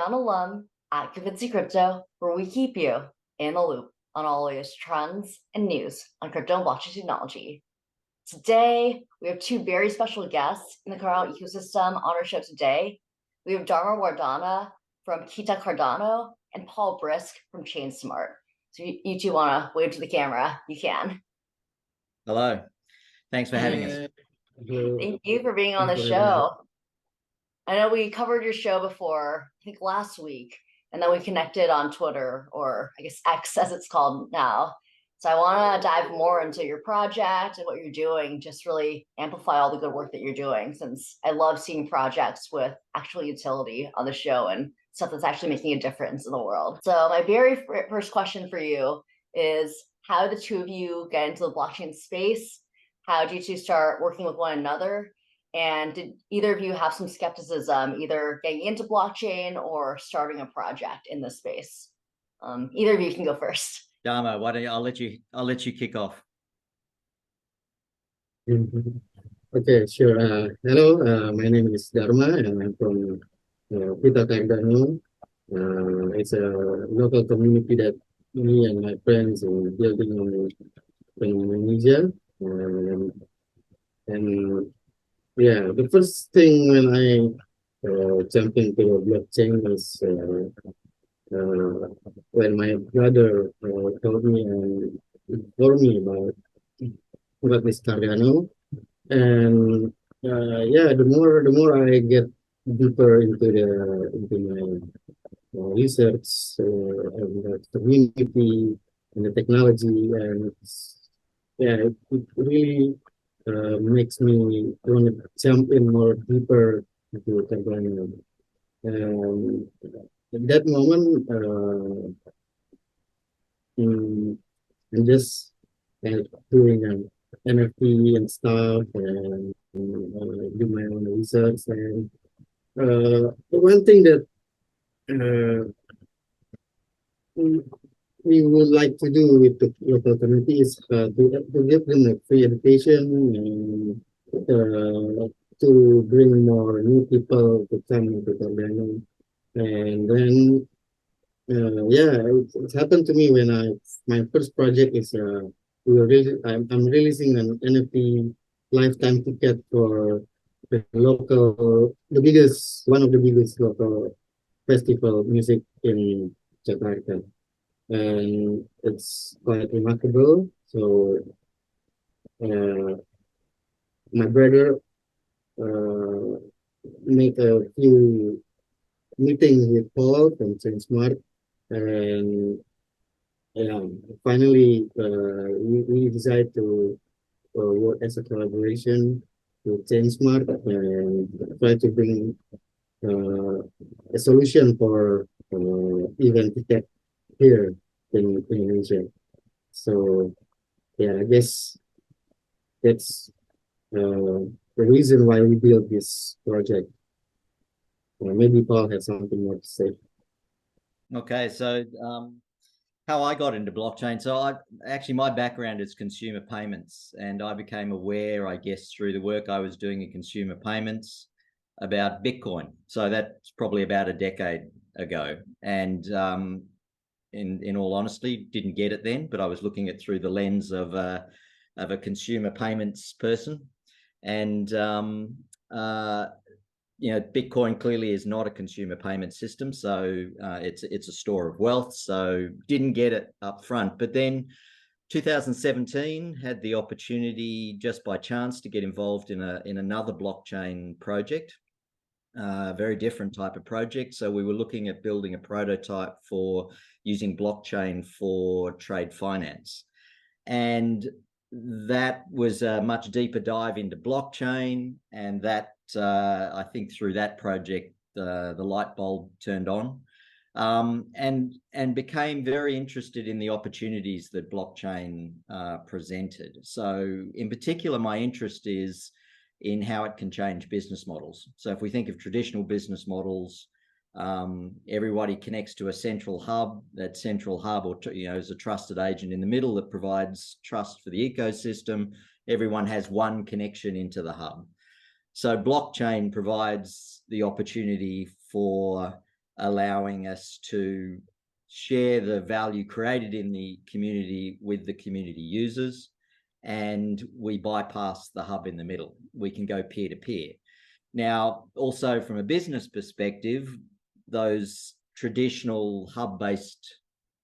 Cardano alum at Kavinsky Crypto, where we keep you in the loop on all the latest trends and news on crypto and blockchain technology. Today, we have two very special guests in the Cardano ecosystem on our show today. We have Darma Wardhana from Kita Cardano and Paul Brisk from Chainsmart. So you two want to wave to the camera, you can. Hello. Thanks for having us. Thank you for being on the show. I know we covered your show before, I think last week, and then we connected on Twitter, or I guess X as it's called now. So I want to dive more into your project and what you're doing, just really amplify all the good work that you're doing, since I love seeing projects with actual utility on the show and stuff that's actually making a difference in the world. So my very first question for you is, how did the two of you get into the blockchain space? How did you two start working with one another? And did either of you have some skepticism, either getting into blockchain or starting a project in this space? Either of you can go first. Darma, why don't you, I'll let you kick off. Okay, sure. Hello, my name is Darma, and I'm from Kita Cardano. It's a local community that me and my friends are building in Indonesia. And yeah, the first thing when I jumped into the blockchain was when my brother told me and informed me about this Cardano. And yeah, the more I get deeper into my research and the community and the technology, and yeah, it really makes me want to jump in more deeper into Cardano. At that moment, I'm just doing an NFT and stuff, and do my own research. And one thing that we would like to do with the local community is to give them a free education and to bring more new people to come into Cardano. And then yeah, it's happened to me when my first project is I'm releasing an NFT lifetime ticket for the one of the biggest local festival music in Jakarta, and it's quite remarkable. So my brother make a few meetings with Paul from Chainsmart, and finally we decided to work as a collaboration with Chainsmart and try to bring a solution for event ticket here in Indonesia. So yeah, I guess that's the reason why we built this project. Maybe Paul has something more to say. Okay, so how I got into blockchain. So my background is consumer payments, and I became aware, I guess, through the work I was doing in consumer payments about Bitcoin. So that's probably about a decade ago. And in all honesty, didn't get it then, but I was looking at through the lens of a consumer payments person. And Bitcoin clearly is not a consumer payment system, so it's a store of wealth. So didn't get it up front, but then 2017 had the opportunity just by chance to get involved in another blockchain project, very different type of project. So we were looking at building a prototype for using blockchain for trade finance, and that was a much deeper dive into blockchain, and that I think through that project the light bulb turned on, and became very interested in the opportunities that blockchain presented. So in particular, my interest is in how it can change business models. So if we think of traditional business models, everybody connects to a central hub. That central hub, is a trusted agent in the middle that provides trust for the ecosystem. Everyone has one connection into the hub. So blockchain provides the opportunity for allowing us to share the value created in the community with the community users, and we bypass the hub in the middle. We can go peer-to-peer. Now, also from a business perspective, those traditional hub-based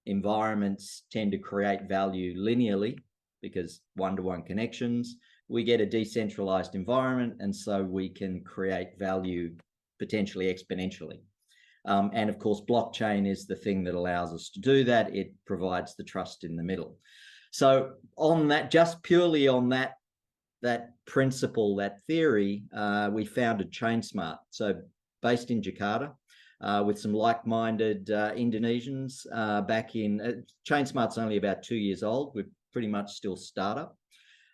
environments tend to create value linearly because one-to-one connections. We get a decentralized environment, and so we can create value potentially exponentially. And of course, blockchain is the thing that allows us to do that. It provides the trust in the middle. So on that, just purely on that principle, that theory, we founded Chainsmart. So based in Jakarta, with some like-minded Indonesians back in, Chainsmart's only about 2 years old. We're pretty much still startup.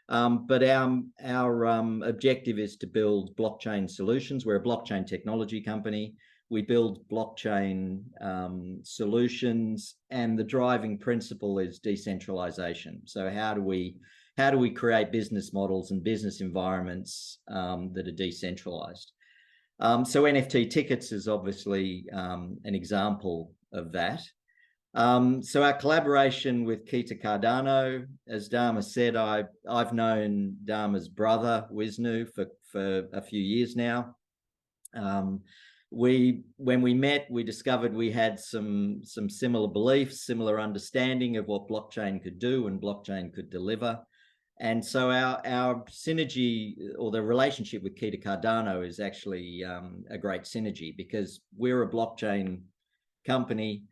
But our objective is to build blockchain solutions. We're a blockchain technology company. We build blockchain solutions, and the driving principle is decentralization. So how do we create business models and business environments that are decentralized? So NFT tickets is obviously an example of that. So our collaboration with Kita Cardano, as Darma said, I've known Darma's brother Wisnu for a few years now. When we met, we discovered we had some similar beliefs, similar understanding of what blockchain could do and blockchain could deliver. And so our synergy, or the relationship with Kita Cardano, is actually a great synergy, because we're a blockchain company,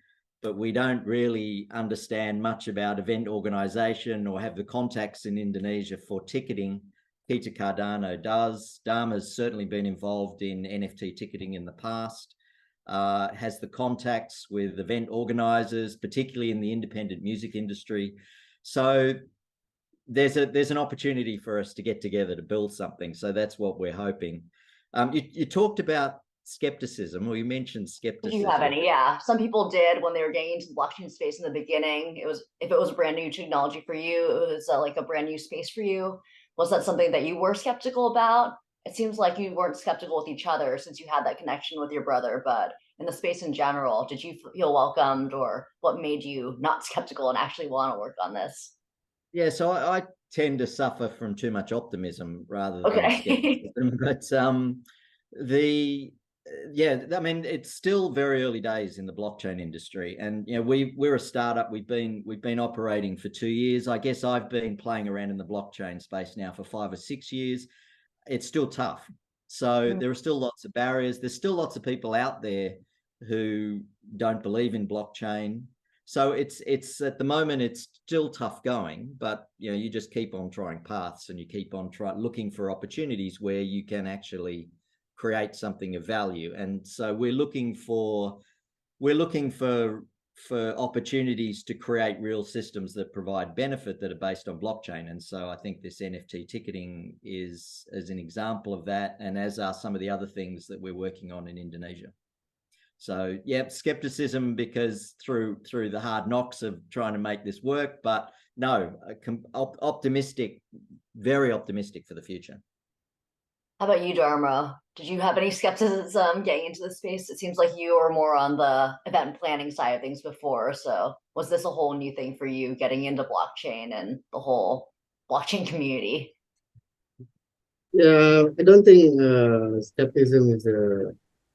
but we don't really understand much about event organization or have the contacts in Indonesia for ticketing. Kita Cardano does. Darma's certainly been involved in NFT ticketing in the past, has the contacts with event organizers, particularly in the independent music industry. So there's an opportunity for us to get together to build something. So that's what we're hoping. You talked about skepticism, or you mentioned skepticism. Do you have any? Yeah, some people did when they were getting into the blockchain space in the beginning. If it was brand new technology for you, it was like a brand new space for you. Was that something that you were skeptical about? It seems like you weren't skeptical with each other since you had that connection with your brother, but in the space in general, did you feel welcomed, or what made you not skeptical and actually want to work on this? Yeah, so I tend to suffer from too much optimism rather than Okay. skepticism. But I mean, it's still very early days in the blockchain industry, and we're a startup. We've been operating for 2 years. I guess I've been playing around in the blockchain space now for 5 or 6 years. It's still tough. So there are still lots of barriers. There's still lots of people out there who don't believe in blockchain. So it's at the moment it's still tough going, but you just keep on trying paths, and you keep on looking for opportunities where you can actually create something of value. And so we're looking for opportunities to create real systems that provide benefit that are based on blockchain. And so I think this NFT ticketing is an example of that, and as are some of the other things that we're working on in Indonesia. So yeah, skepticism because through the hard knocks of trying to make this work, but no, optimistic, very optimistic for the future. How about you, Dharma? Did you have any skepticism getting into the space? It seems like you were more on the event planning side of things before. So was this a whole new thing for you getting into blockchain and the whole blockchain community? Yeah, I don't think skepticism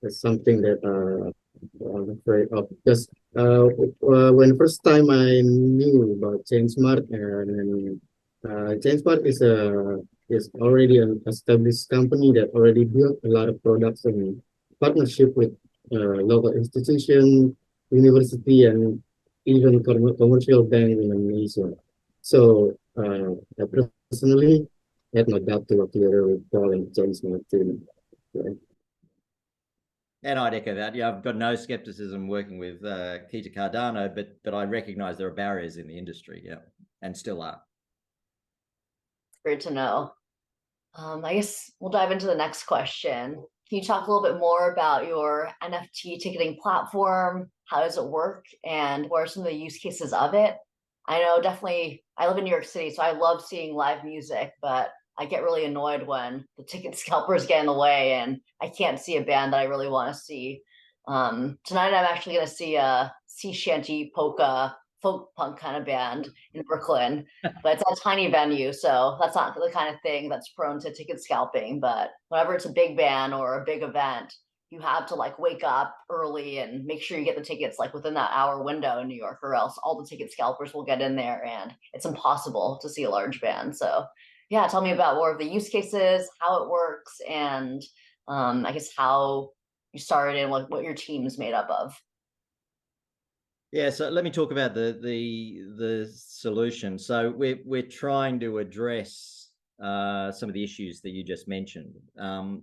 is something that I'm afraid of, because when first time I knew about Chainsmart, and Chainsmart is already an established company that already built a lot of products in partnership with local institutions, university, and even commercial bank in Indonesia. So I personally had no doubt to work together with Paul and Chainsmart team. Yeah. And I'd echo that. Yeah, I've got no skepticism working with Kita Cardano, but I recognize there are barriers in the industry, yeah, and still are. Great to know. I guess we'll dive into the next question. Can you talk a little bit more about your NFT ticketing platform? How does it work, and what are some of the use cases of it? I know definitely I live in New York City, so I love seeing live music, but I get really annoyed when the ticket scalpers get in the way and I can't see a band that I really want to see. Tonight I'm actually going to see a sea shanty polka folk punk kind of band in Brooklyn, but it's a tiny venue, so that's not the kind of thing that's prone to ticket scalping. But whenever it's a big band or a big event, you have to like wake up early and make sure you get the tickets like within that hour window in New York, or else all the ticket scalpers will get in there and it's impossible to see a large band. So yeah, tell me about more of the use cases, how it works, and I guess how you started and what your team is made up of. Yeah, so let me talk about the solution. So we're trying to address some of the issues that you just mentioned.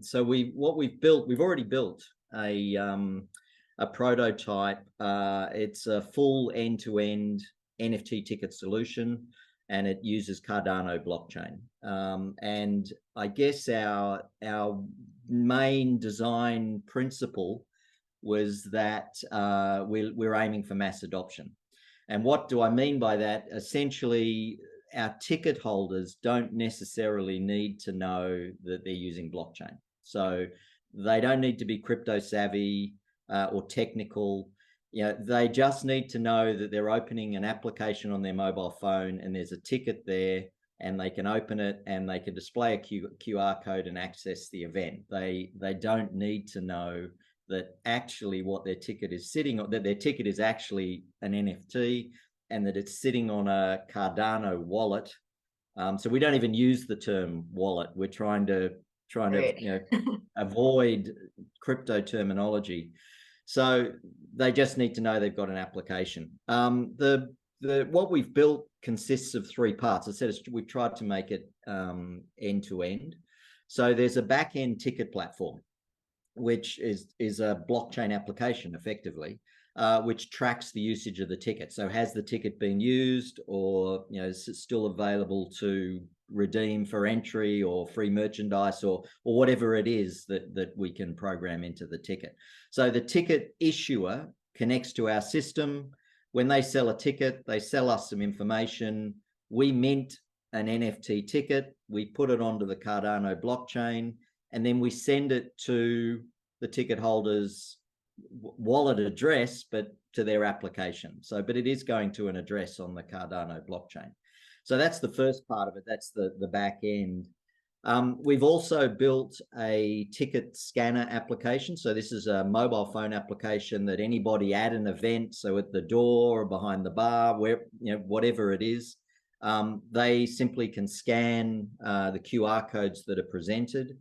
So we've already built a prototype. It's a full end-to-end NFT ticket solution, and it uses Cardano blockchain. And I guess our main design principle was that we're aiming for mass adoption. And what do I mean by that? Essentially, our ticket holders don't necessarily need to know that they're using blockchain. So they don't need to be crypto savvy or technical. You know, they just need to know that they're opening an application on their mobile phone and there's a ticket there, and they can open it and they can display a QR code and access the event. They don't need to know that actually what their ticket is sitting on, that their ticket is actually an NFT and that it's sitting on a Cardano wallet. So we don't even use the term wallet. We're trying to avoid crypto terminology. So they just need to know they've got an application. What we've built consists of three parts. I said we've tried to make it end to end. So there's a back end ticket platform, which is a blockchain application effectively, which tracks the usage of the ticket. So has the ticket been used, or is it still available to redeem for entry or free merchandise or whatever it is that we can program into the ticket. So the ticket issuer connects to our system. When they sell a ticket, they sell us some information. We mint an NFT ticket, we put it onto the Cardano blockchain, and then we send it to the ticket holder's wallet address, but to their application. But it is going to an address on the Cardano blockchain. So that's the first part of it. That's the back end. We've also built a ticket scanner application. So this is a mobile phone application that anybody at an event, so at the door or behind the bar, where whatever it is, they simply can scan the QR codes that are presented,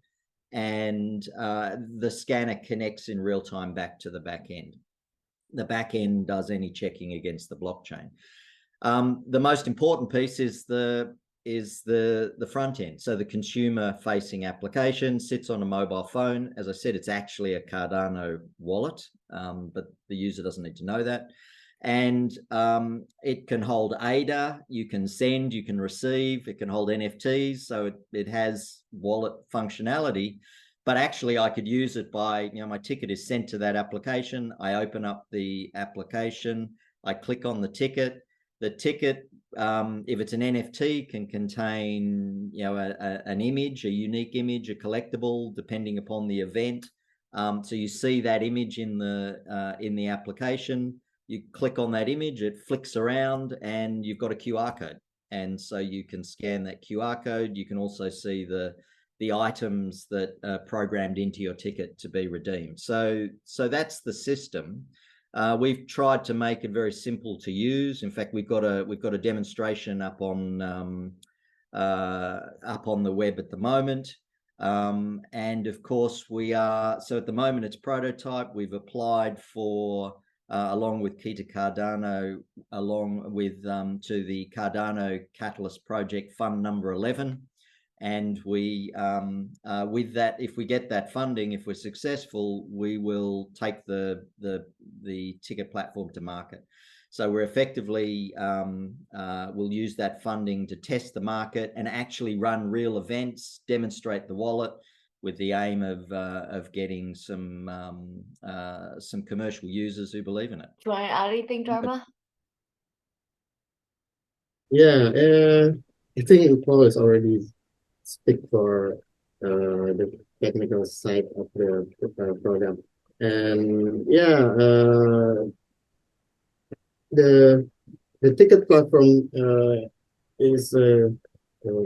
and the scanner connects in real time back to the back end. The back end does any checking against the blockchain. The most important piece is the front end. So the consumer facing application sits on a mobile phone. As I said, it's actually a Cardano wallet, but the user doesn't need to know that. And it can hold ADA, you can send, you can receive, it can hold NFTs, so it has wallet functionality. But actually I could use it by, my ticket is sent to that application, I open up the application, I click on the ticket. The ticket, if it's an NFT, can contain an image, a unique image, a collectible, depending upon the event. So you see that image in the application. You click on that image, it flicks around, and you've got a QR code. And so you can scan that QR code. You can also see the items that are programmed into your ticket to be redeemed. So that's the system. We've tried to make it very simple to use. In fact, we've got a demonstration up on the web at the moment. And of course so at the moment it's prototype. We've applied for along with Kita Cardano, along with to the Cardano Catalyst Project Fund number 11. And we, with that, if we get that funding, if we're successful, we will take the ticket platform to market. So we're effectively, we'll use that funding to test the market and actually run real events, demonstrate the wallet, with the aim of getting some commercial users who believe in it. Do you want to add anything, Darma? Yeah, I think Paul is already speak for the technical side of the program. And yeah, the ticket platform is a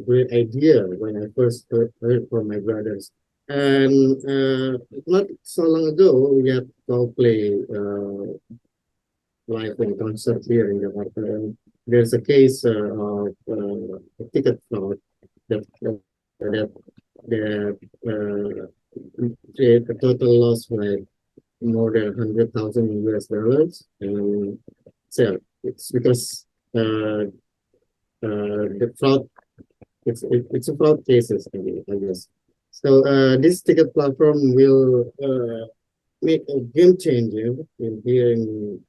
great idea when I first heard from my brothers. And not so long ago, we had Coldplay live in concert here in Jakarta. And there's a case of a ticket fraud that create a total loss by more than 100,000 US dollars. And so it's because the fraud it's a fraud cases, I guess. So this ticket platform will make a game changer in here in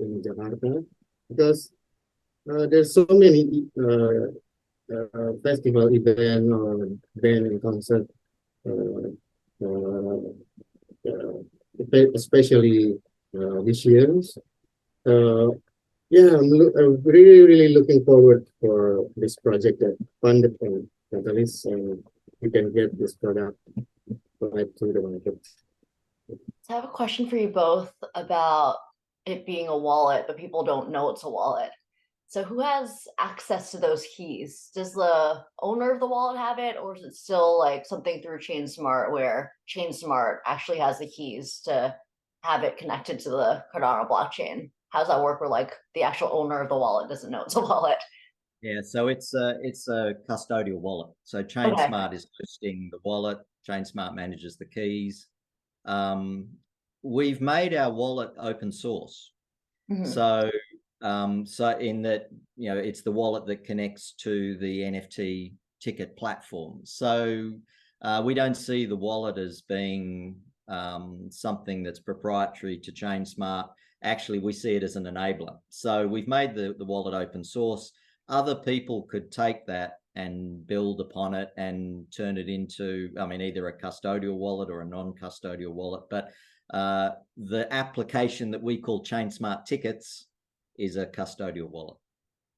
Jakarta because there's so many festival event or band and concert, uh, uh, especially this year. Uh, yeah, I'm really, really looking forward for this project that funded and at least we can get this product right to the market. So I have a question for you both about it being a wallet, but people don't know it's a wallet. So who has access to those keys? Does the owner of the wallet have it, or is it still like something through Chainsmart where Chainsmart actually has the keys to have it connected to the Cardano blockchain? How does that work where like the actual owner of the wallet doesn't know it's a wallet? Yeah, so it's a custodial wallet. So Okay. Chainsmart is hosting the wallet. Chainsmart manages the keys. Um, we've made our wallet open source. Mhm. So so in that, it's the wallet that connects to the NFT ticket platform. So we don't see the wallet as being something that's proprietary to Chainsmart. Actually, we see it as an enabler. So we've made the wallet open source. Other people could take that and build upon it and turn it into, either a custodial wallet or a non-custodial wallet. But the application that we call Chainsmart Tickets is a custodial wallet.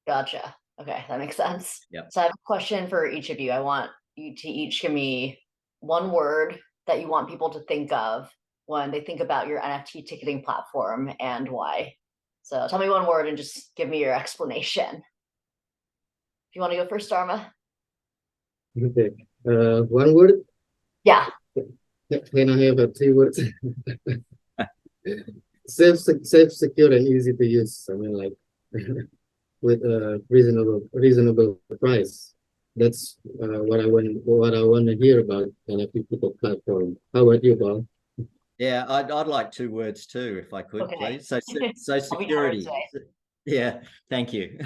Gotcha. Okay, that makes sense. Yep. So I have a question for each of you. I want you to each give me one word that you want people to think of when they think about your NFT ticketing platform and why. So tell me one word and just give me your explanation. If you want to go first, Dharma. Okay. One word. Yeah. Can I have three words? Safe, secure, and easy to use. I mean, like with a reasonable price. That's what I want to hear about NFT people platform. How about you, Paul? Yeah, I'd like two words too, if I could, Okay. please. So I'll be generous security. today. Yeah, thank you.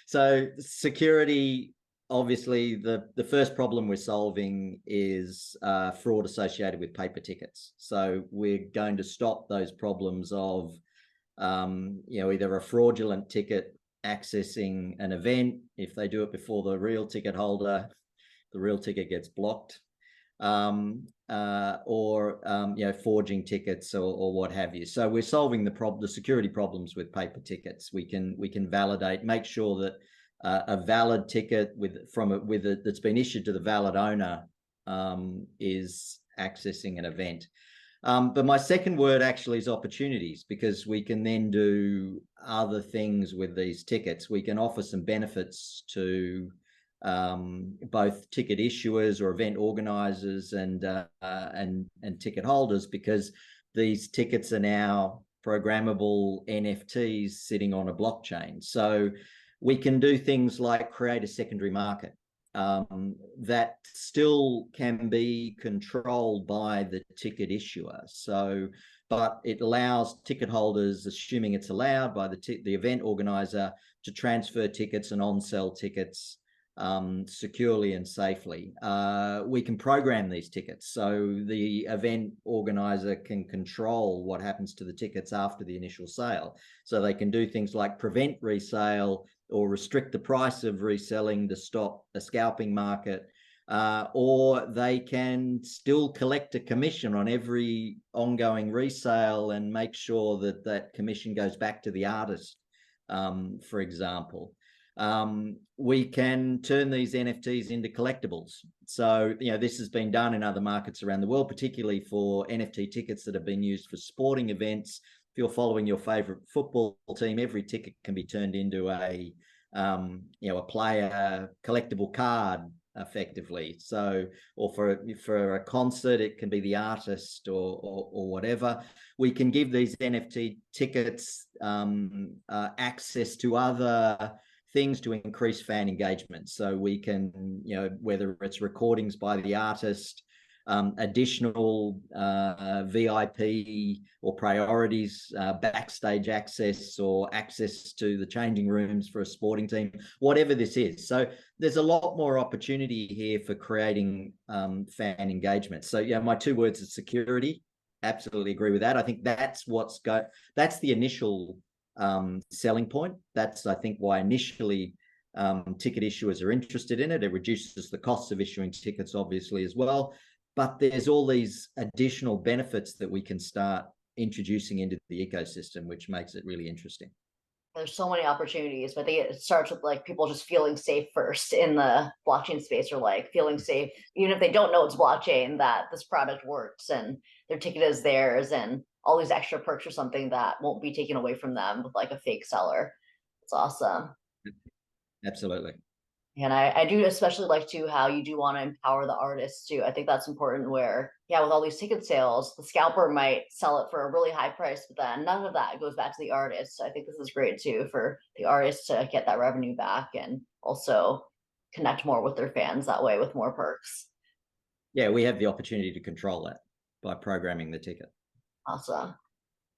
So security, obviously, the first problem we're solving is fraud associated with paper tickets. So we're going to stop those problems of either a fraudulent ticket accessing an event. If they do it before the real ticket holder, the real ticket gets blocked, or forging tickets or what have you. So we're solving the security problems with paper tickets. We can validate, make sure that a valid ticket that's been issued to the valid owner is accessing an event. But my second word actually is opportunities, because we can then do other things with these tickets. We can offer some benefits to both ticket issuers or event organizers and ticket holders, because these tickets are now programmable NFTs sitting on a blockchain. So we can do things like create a secondary market that still can be controlled by the ticket issuer. So, but it allows ticket holders, assuming it's allowed by the event organizer, to transfer tickets and on-sell tickets securely and safely. We can program these tickets, so the event organizer can control what happens to the tickets after the initial sale. So they can do things like prevent resale or restrict the price of reselling to stop a scalping market, or they can still collect a commission on every ongoing resale and make sure that that commission goes back to the artist, for example. we can turn these NFTs into collectibles. So, this has been done in other markets around the world, particularly for NFT tickets that have been used for sporting events. If you're following your favorite football team, every ticket can be turned into a player collectible card, effectively. So, or for a concert, it can be the artist or whatever. We can give these NFT tickets access to other things to increase fan engagement. So we can, whether it's recordings by the artist, additional VIP or priorities, backstage access, or access to the changing rooms for a sporting team, whatever this is. So there's a lot more opportunity here for creating fan engagement. So my 2 words are security. Absolutely agree with that. I think that's that's the initial selling point. That's, I think, why initially ticket issuers are interested in it. It reduces the costs of issuing tickets, obviously, as well. But there's all these additional benefits that we can start introducing into the ecosystem, which makes it really interesting. There's so many opportunities, but I think it starts with like people just feeling safe first in the blockchain space, or like feeling safe, even if they don't know it's blockchain, that this product works and their ticket is theirs, and all these extra perks or something that won't be taken away from them with like a fake seller. It's awesome. Absolutely. And I do especially like too how you do want to empower the artists too. I think that's important, where with all these ticket sales, the scalper might sell it for a really high price, but then none of that goes back to the artist. So I think this is great too for the artists to get that revenue back and also connect more with their fans that way with more perks. Yeah, we have the opportunity to control that by programming the ticket. Awesome.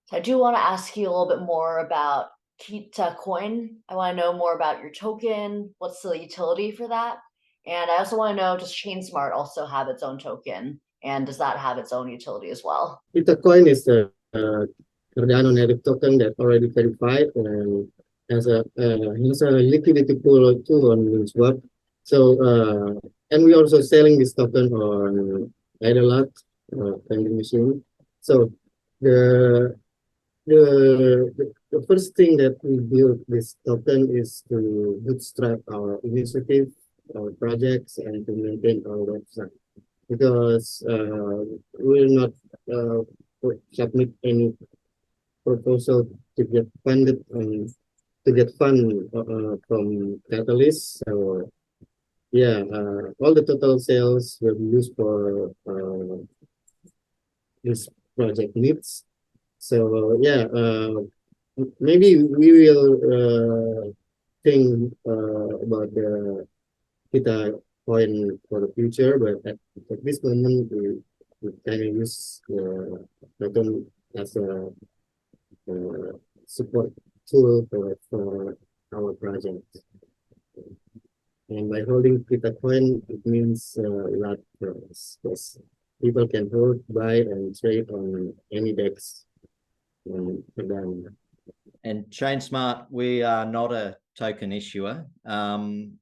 So I do want to ask you a little bit more about Kita Coin. I want to know more about your token. What's the utility for that? And I also want to know, does Chainsmart also have its own token? And does that have its own utility as well? Kita Coin is a Cardano native token that already verified and has a liquidity pool too on Uniswap. So and we also selling this token on Idolot vending machine. So the the first thing that we built this token is to bootstrap our initiative, our projects, and to maintain our website, because we will not submit any proposal to get funded and to get fund from Catalyst. So all the total sales will be used for this project needs. So maybe we will think about the Kita Coin for the future, but at this moment we kind of use the token as a support tool for our project. And by holding Kita Coin, it means a lot for us, because people can hold, buy, and trade on any DEX. And Chainsmart, we are not a token issuer.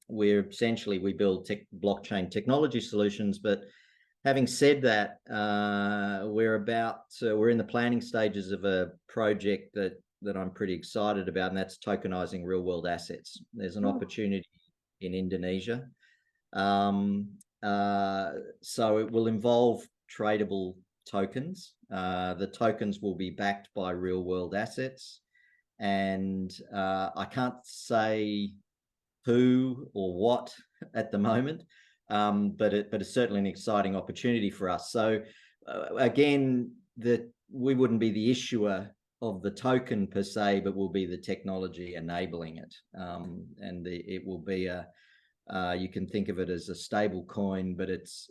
We build blockchain technology solutions. But having said that, we're in the planning stages of a project that I'm pretty excited about, and that's tokenizing real world assets. There's an opportunity in Indonesia. So it will involve tradable tokens. The tokens will be backed by real world assets, and I can't say who or what at the moment, but it's certainly an exciting opportunity for us. So again, we wouldn't be the issuer of the token per se, but we'll be the technology enabling it, and it will be you can think of it as a stable coin, but it's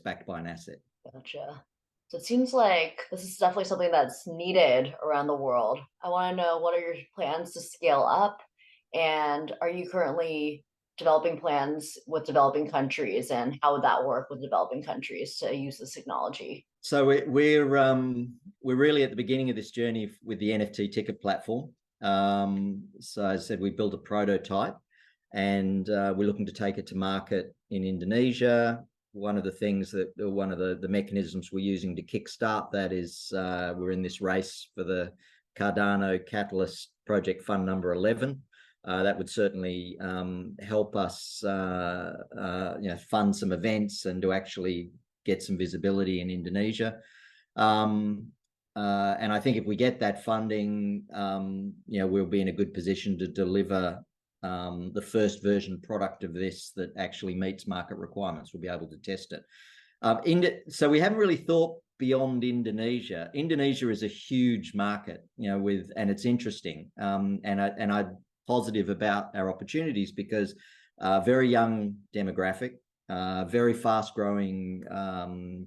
backed by an asset. Gotcha. So it seems like this is definitely something that's needed around the world. I want to know, what are your plans to scale up? And are you currently developing plans with developing countries? And how would that work with developing countries to use this technology? So we're really at the beginning of this journey with the NFT ticket platform. So as I said, we built a prototype, and we're looking to take it to market in Indonesia. One of the mechanisms we're using to kickstart that is we're in this race for the Cardano Catalyst project fund number 11. that would certainly help us, fund some events and to actually get some visibility in Indonesia. And I think if we get that funding, we'll be in a good position to deliver the first version product of this that actually meets market requirements. We'll be able to test it. So we haven't really thought beyond Indonesia. Indonesia is a huge market, and it's interesting. And I'm positive about our opportunities because very young demographic, very fast growing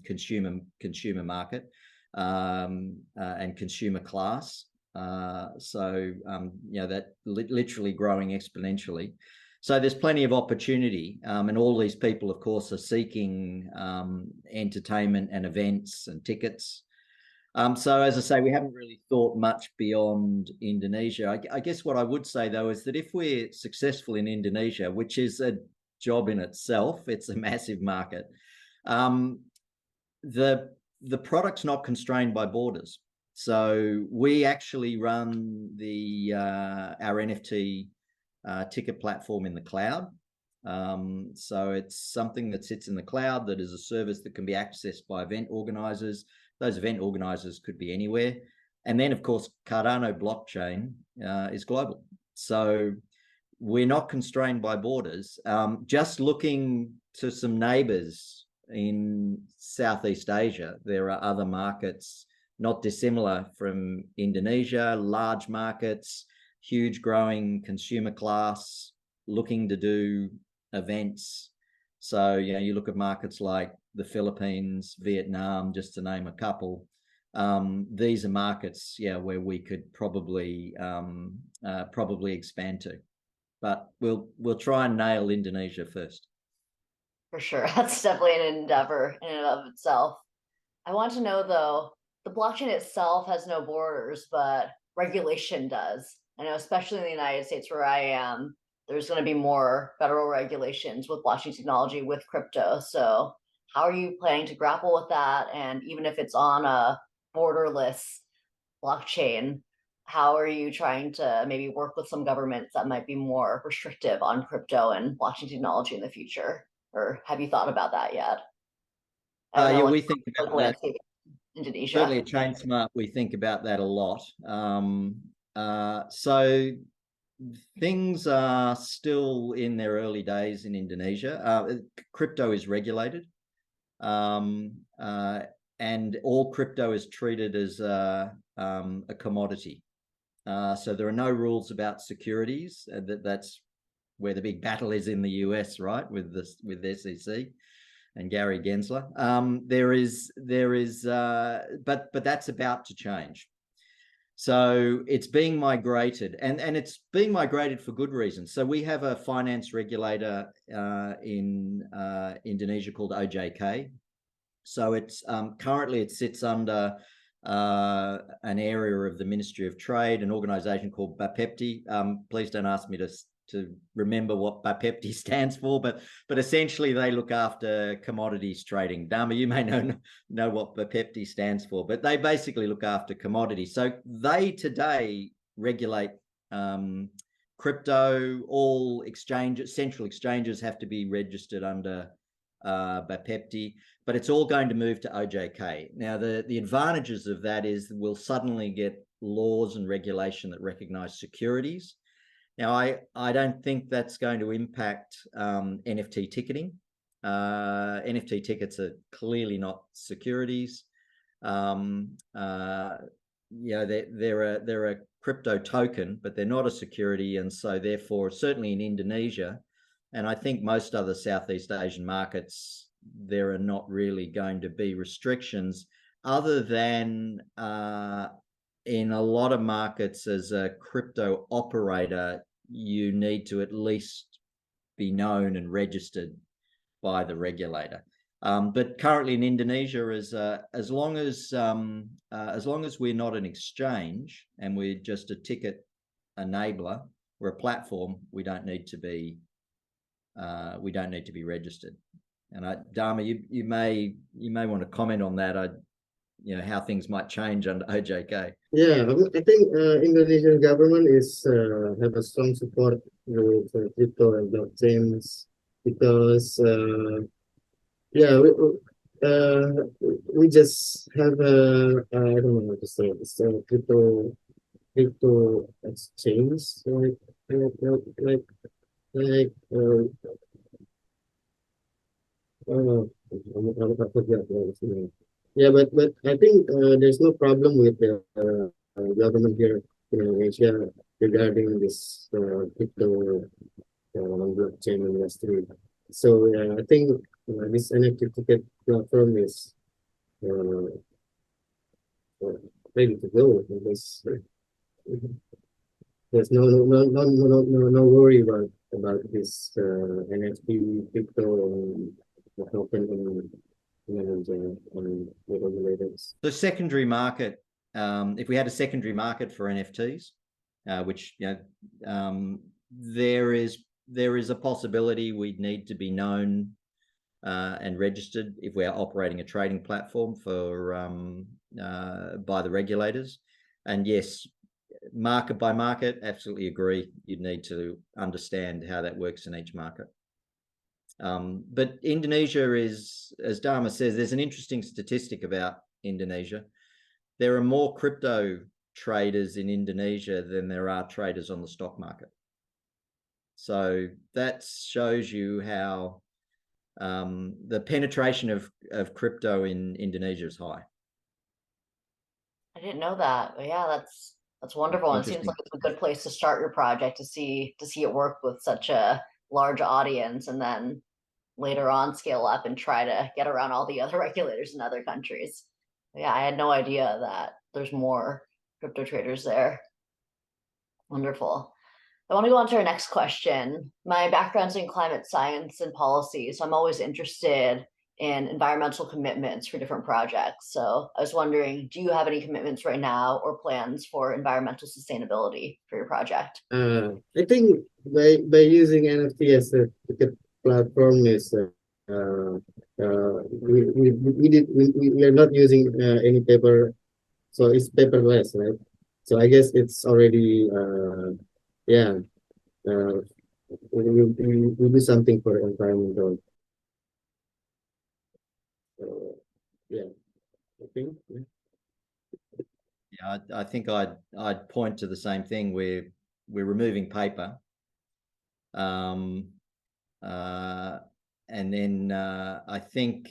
consumer market, and consumer class. That literally growing exponentially. So there's plenty of opportunity, and all these people, of course, are seeking entertainment and events and tickets. So as I say, we haven't really thought much beyond Indonesia. I guess what I would say, though, is that if we're successful in Indonesia, which is a job in itself, it's a massive market, the product's not constrained by borders. So we actually run our NFT ticket platform in the cloud. So it's something that sits in the cloud that is a service that can be accessed by event organizers. Those event organizers could be anywhere. And then, of course, Cardano blockchain is global. So we're not constrained by borders. Just looking to some neighbors in Southeast Asia, there are other markets not dissimilar from Indonesia, large markets, huge growing consumer class, looking to do events. So, you look at markets like the Philippines, Vietnam, just to name a couple. These are markets, where we could probably expand to. But we'll try and nail Indonesia first. For sure. That's definitely an endeavor in and of itself. I want to know, though, the blockchain itself has no borders, but regulation does. I know, especially in the United States where I am, there's going to be more federal regulations with blockchain technology, with crypto. So how are you planning to grapple with that? And even if it's on a borderless blockchain, how are you trying to maybe work with some governments that might be more restrictive on crypto and blockchain technology in the future? Or have you thought about that yet? We think about that. Indonesia. Certainly at Chainsmart, we think about that a lot. So things are still in their early days in Indonesia. Crypto is regulated, and all crypto is treated as a commodity. So there are no rules about securities. That's where the big battle is in the US, right, with SEC and Gary Gensler. But that's about to change. So it's being migrated, and it's being migrated for good reasons. So we have a finance regulator in Indonesia called OJK. So it's currently it sits under an area of the Ministry of Trade, an organization called Bapepti. Please don't ask me to remember what Bapepti stands for, but essentially they look after commodities trading. Darma, you may know what Bapepti stands for, but they basically look after commodities. So they today regulate crypto. All exchanges, central exchanges, have to be registered under Bapepti, but it's all going to move to OJK. Now, the advantages of that is we'll suddenly get laws and regulation that recognize securities. Now, I don't think that's going to impact NFT ticketing. NFT tickets are clearly not securities. They're a crypto token, but they're not a security, and so therefore, certainly in Indonesia, and I think most other Southeast Asian markets, there are not really going to be restrictions, other than in a lot of markets, as a crypto operator, you need to at least be known and registered by the regulator. But currently in Indonesia, as long as we're not an exchange and we're just a ticket enabler, we're a platform, we don't need to be registered. And Darma, you may want to comment on that. how things might change under OJK. Yeah, I think Indonesian government is have a strong support with crypto and blockchains because yeah we just have I don't know how to say it. It's a crypto exchange like like I forgot what it's name. Yeah, but I think there's no problem with the government here in Indonesia regarding this crypto blockchain industry. So I think this NFT ticket platform is uh, ready to go because there's no worry about this NFT crypto and the token and the regulators. The secondary market, if we had a secondary market for NFTs, which there is a possibility we'd need to be known and registered if we're operating a trading platform for by the regulators. And yes, market by market, absolutely agree. You'd need to understand how that works in each market. But Indonesia is, as Darma says, there's an interesting statistic about Indonesia. There are more crypto traders in Indonesia than there are traders on the stock market. So that shows you how the penetration of crypto in Indonesia is high. I didn't know that, but yeah, that's wonderful. And it seems like it's a good place to start your project to see it work with such a large audience, and then later on scale up and try to get around all the other regulators in other countries. But yeah, I had no idea that there's more crypto traders there. Wonderful. I want to go on to our next question. My background's in climate science and policy, so I'm always interested in environmental commitments for different projects. So I was wondering, do you have any commitments right now or plans for environmental sustainability for your project? I think by using NFT as a ticket platform is we are not using any paper, so it's paperless, right? So I guess it's already yeah we do something for environmental. Yeah, I think. Yeah, I think I'd point to the same thing. We're removing paper, and then I think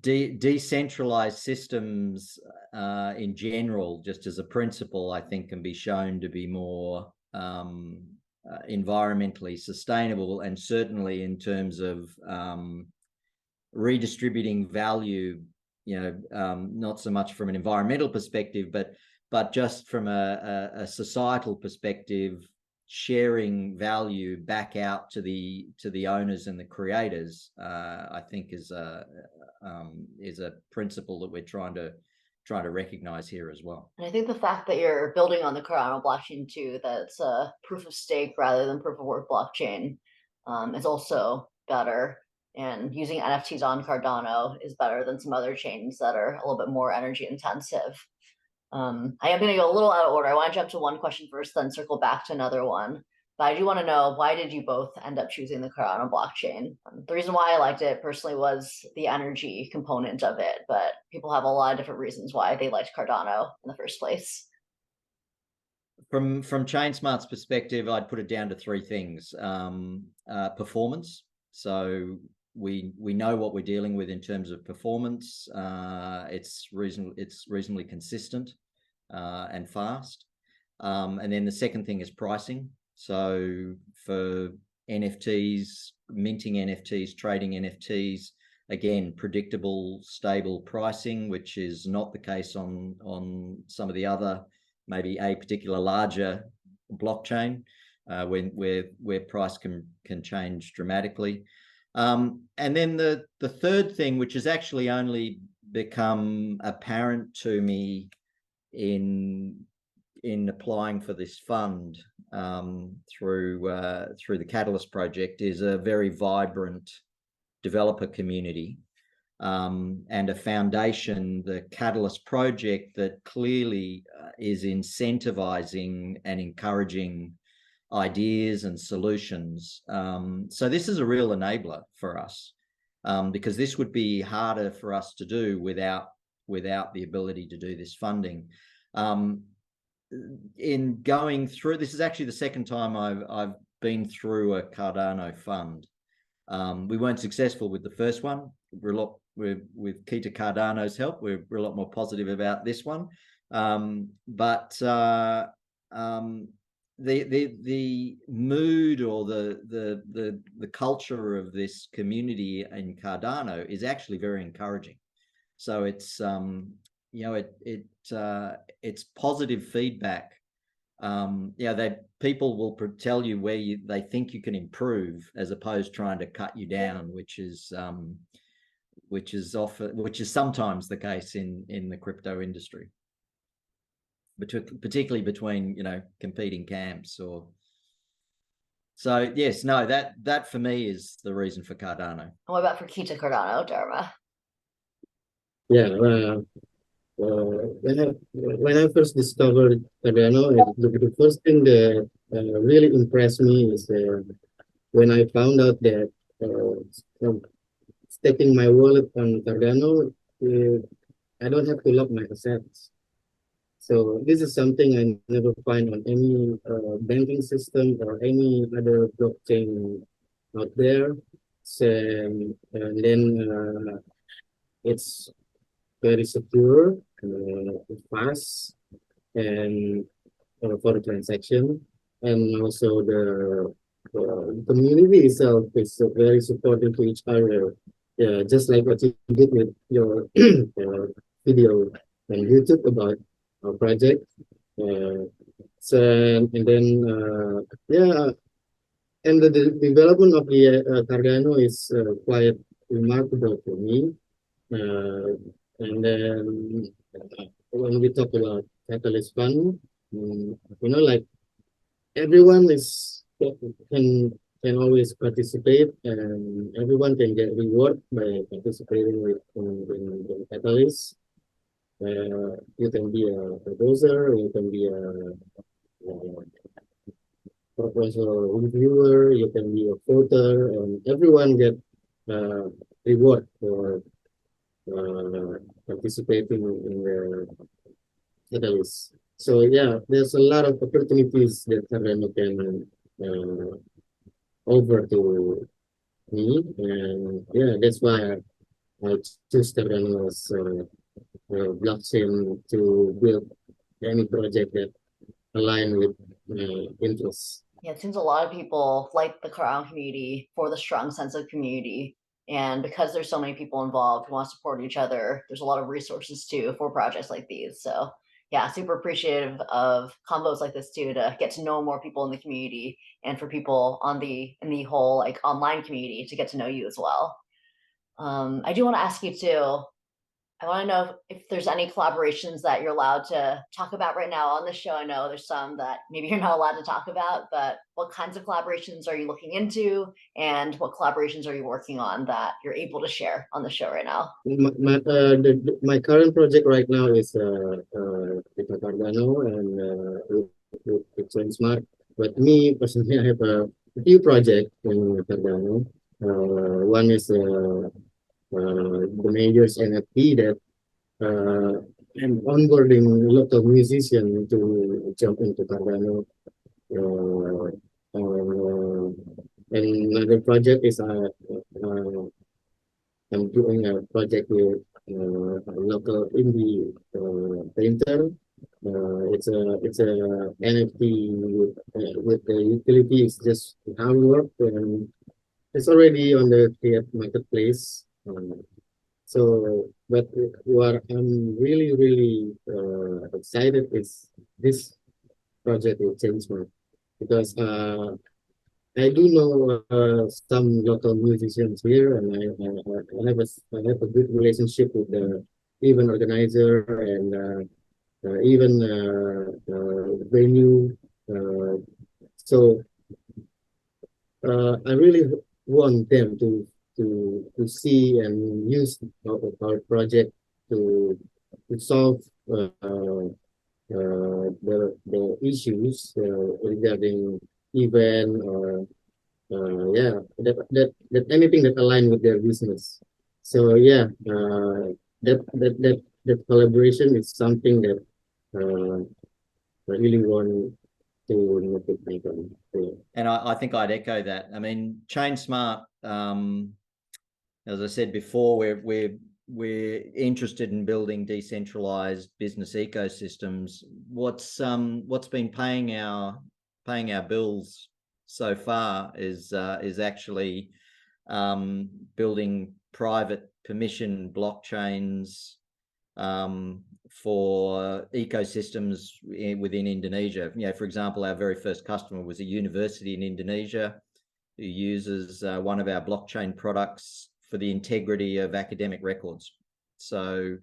decentralized systems in general, just as a principle, I think can be shown to be more environmentally sustainable, and certainly in terms of redistributing value, not so much from an environmental perspective, but just from a societal perspective, sharing value back out to the owners and the creators, I think is a principle that we're trying to recognize here as well. And I think the fact that you're building on the Cardano blockchain too, that's a proof of stake rather than proof of work blockchain, is also better. And using NFTs on Cardano is better than some other chains that are a little bit more energy intensive. I am going to go a little out of order. I want to jump to one question first, then circle back to another one. But I do want to know, why did you both end up choosing the Cardano blockchain? The reason why I liked it personally was the energy component of it, but people have a lot of different reasons why they liked Cardano in the first place. From Chainsmart's perspective, I'd put it down to three things. Performance. So we know what we're dealing with in terms of performance. It's reasonably consistent and fast. And then the second thing is pricing. So for NFTs, minting NFTs, trading NFTs, again, predictable, stable pricing, which is not the case on some of the other, maybe a particular larger blockchain, where price can change dramatically. And then the third thing, which has actually only become apparent to me in applying for this fund through the Catalyst project, is a very vibrant developer community and a foundation, the Catalyst project, that clearly is incentivizing and encouraging ideas and solutions. So this is a real enabler for us, because this would be harder for us to do without the ability to do this funding. In going through, this is actually the second time I've been through a Cardano fund. We weren't successful with the first one. With Kita Cardano's help, we're a lot more positive about this one. But the mood or the culture of this community in Cardano is actually very encouraging. So it's it's positive feedback. People will tell you where they think you can improve, as opposed to trying to cut you down, which is sometimes the case in the crypto industry, particularly between competing camps. So yes, no, that for me is the reason for Cardano. What about for Kita Cardano, Darma? Yeah, when I first discovered Cardano, the first thing that really impressed me is when I found out that staking my wallet on Cardano, I don't have to lock my assets. So this is something I never find on any banking system or any other blockchain out there. So, and then it's very secure, fast, and for the transaction, and also the community itself is very supportive to each other. Yeah, just like what you did with your video on YouTube about our project. So and then yeah, and the development of the Cardano is quite remarkable for me. And then when we talk about Catalyst Fund, like everyone can always participate, and everyone can get reward by participating in Catalyst. You can be a proposer, you can be a proposal reviewer, you can be a voter, and everyone get reward for participating in the Catalyst. So yeah, there's a lot of opportunities that Cardano can offer to me, and yeah, that's why I choose Cardano as blockchain to build any project that align with my interests. Yeah, it seems a lot of people like the Cardano community for the strong sense of community. And because there's so many people involved who want to support each other, there's a lot of resources too for projects like these. So yeah, super appreciative of combos like this too, to get to know more people in the community, and for people in the whole like online community to get to know you as well. I do want to ask you too, I want to know if there's any collaborations that you're allowed to talk about right now on the show. I know there's some that maybe you're not allowed to talk about, but what kinds of collaborations are you looking into, and what collaborations are you working on that you're able to share on the show right now? My current project right now is with Cardano and with Chainsmart. But me personally, I have a few projects in Cardano. One is the majors NFT that I'm onboarding a lot of musicians to jump into Cardano. And another project is I'm doing a project with a local indie painter. It's a NFT with the utility. It's just artwork, and it's already on the Create marketplace. But what I'm really excited is this project with Chainsmart, because I do know some local musicians here, and I have a good relationship with the event organizer and even venue. So I really want them to to see and use our project to solve the issues regarding event or yeah, that anything that align with their business. So yeah, that collaboration is something that I really want to make it happen. Yeah. And I think I'd echo that. I mean, Chainsmart, as I said before, we're interested in building decentralized business ecosystems. What's been paying our bills so far is actually building private permission blockchains for ecosystems within Indonesia. You know, for example, our very first customer was a university in Indonesia who uses one of our blockchain products for the integrity of academic records. So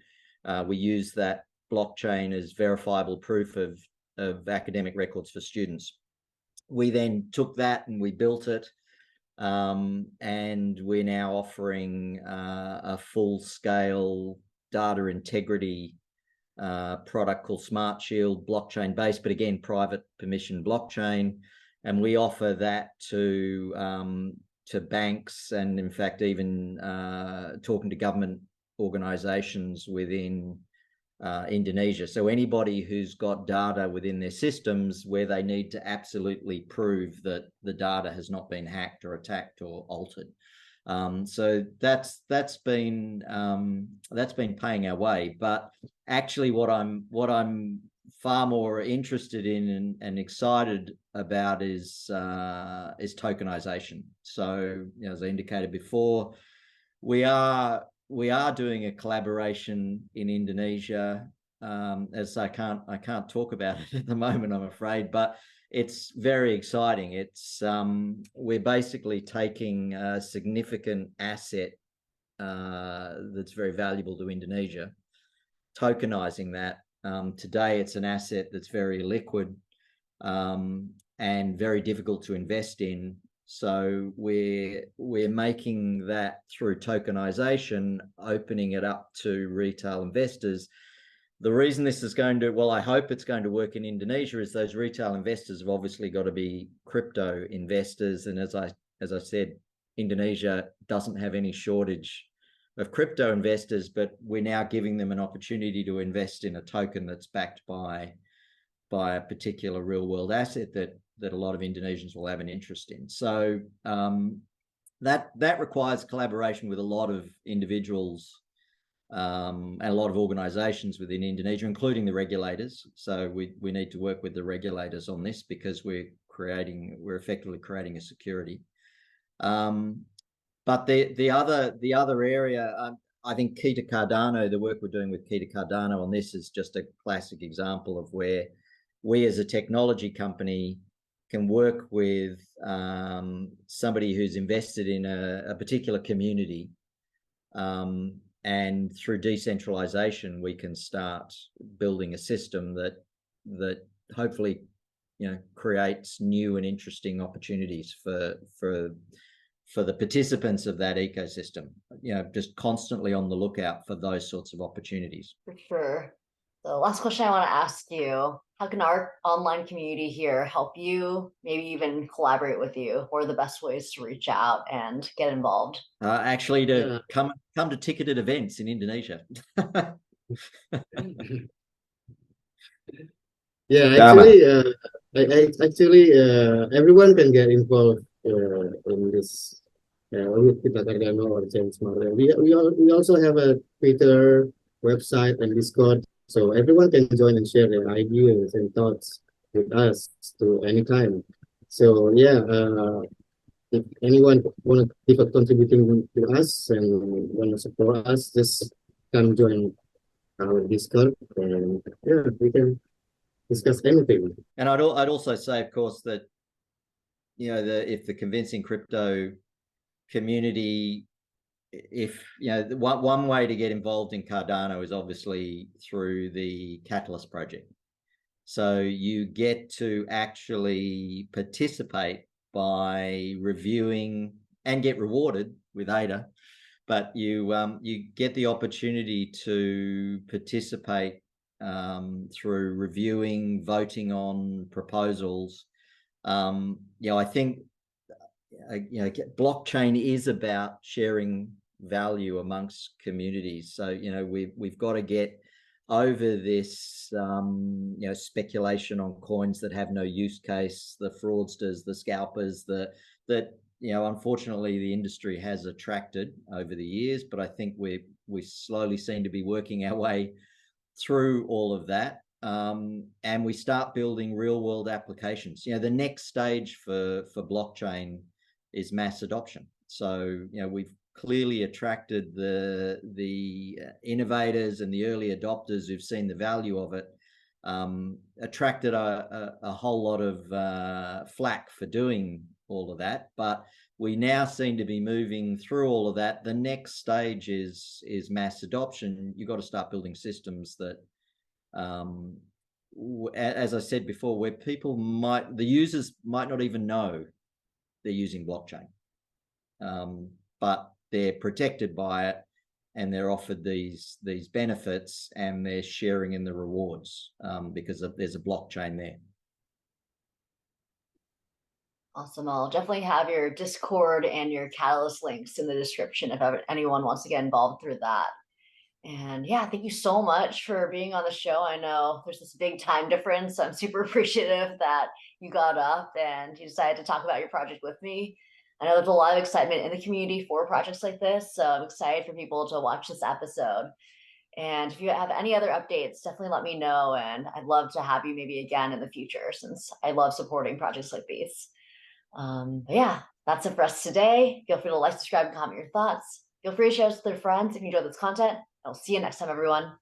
we use that blockchain as verifiable proof of academic records for students. We then took that and we built it, and we're now offering a full-scale data integrity product called Smart Shield, blockchain based, but again, private permission blockchain. And we offer that to banks, and in fact, even talking to government organizations within Indonesia. So anybody who's got data within their systems where they need to absolutely prove that the data has not been hacked or attacked or altered. So that's been paying our way. But actually, what I'm far more interested in and excited about is tokenization. So, you know, as I indicated before, we are doing a collaboration in Indonesia. As I can't talk about it at the moment, I'm afraid, but it's very exciting. It's we're basically taking a significant asset that's very valuable to Indonesia, tokenizing that. Today, it's an asset that's very liquid and very difficult to invest in. So we're making that through tokenization, opening it up to retail investors. The reason this is going to, well, I hope it's going to work in Indonesia, is those retail investors have obviously got to be crypto investors. And as I said, Indonesia doesn't have any shortage of crypto investors, but we're now giving them an opportunity to invest in a token that's backed by a particular real world asset that a lot of Indonesians will have an interest in. So that requires collaboration with a lot of individuals and a lot of organizations within Indonesia, including the regulators. So we need to work with the regulators on this, because we're effectively creating a security. But the other area, I think Kita Cardano, the work we're doing with Kita Cardano on this is just a classic example of where we as a technology company can work with somebody who's invested in a particular community, and through decentralization we can start building a system that hopefully, you know, creates new and interesting opportunities for the participants of that ecosystem. You know, just constantly on the lookout for those sorts of opportunities. For sure. So last question I want to ask you, how can our online community here help you, maybe even collaborate with you? What are the best ways to reach out and get involved? Actually, to come to ticketed events in Indonesia. Yeah, actually, everyone can get involved in this with Kita Cardano or Chainsmart. We also have a Twitter, website, and Discord, so everyone can join and share their ideas and thoughts with us to anytime. So yeah, if anyone want to keep contributing to us and want to support us, just come join our Discord, and yeah, we can discuss anything. And I'd also say, of course, that, you know, if the convincing crypto community, if, you know, one way to get involved in Cardano is obviously through the Catalyst project. So you get to actually participate by reviewing and get rewarded with ADA, but you get the opportunity to participate through reviewing, voting on proposals. I think blockchain is about sharing value amongst communities. So we've got to get over this speculation on coins that have no use case, the fraudsters, the scalpers, that unfortunately the industry has attracted over the years. But I think we slowly seem to be working our way through all of that, and we start building real world applications. The next stage for blockchain is mass adoption. So we've clearly attracted the innovators and the early adopters who've seen the value of it, attracted a whole lot of flack for doing all of that, but we now seem to be moving through all of that. The next stage is mass adoption. You've got to start building systems that, as I said before, where the users might not even know they're using blockchain, but they're protected by it, and they're offered these benefits, and they're sharing in the rewards because there's a blockchain there. Awesome. I'll definitely have your Discord and your Catalyst links in the description if anyone wants to get involved through that. And yeah, thank you so much for being on the show. I know there's this big time difference, so I'm super appreciative that you got up and you decided to talk about your project with me. I know there's a lot of excitement in the community for projects like this, so I'm excited for people to watch this episode. And if you have any other updates, definitely let me know. And I'd love to have you maybe again in the future, since I love supporting projects like these. But yeah, that's it for us today. Feel free to like, subscribe, and comment your thoughts. Feel free to share this with your friends if you enjoyed this content. I'll see you next time, everyone.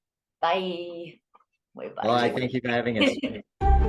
Bye. Wait, bye. Bye. Thank you for having us.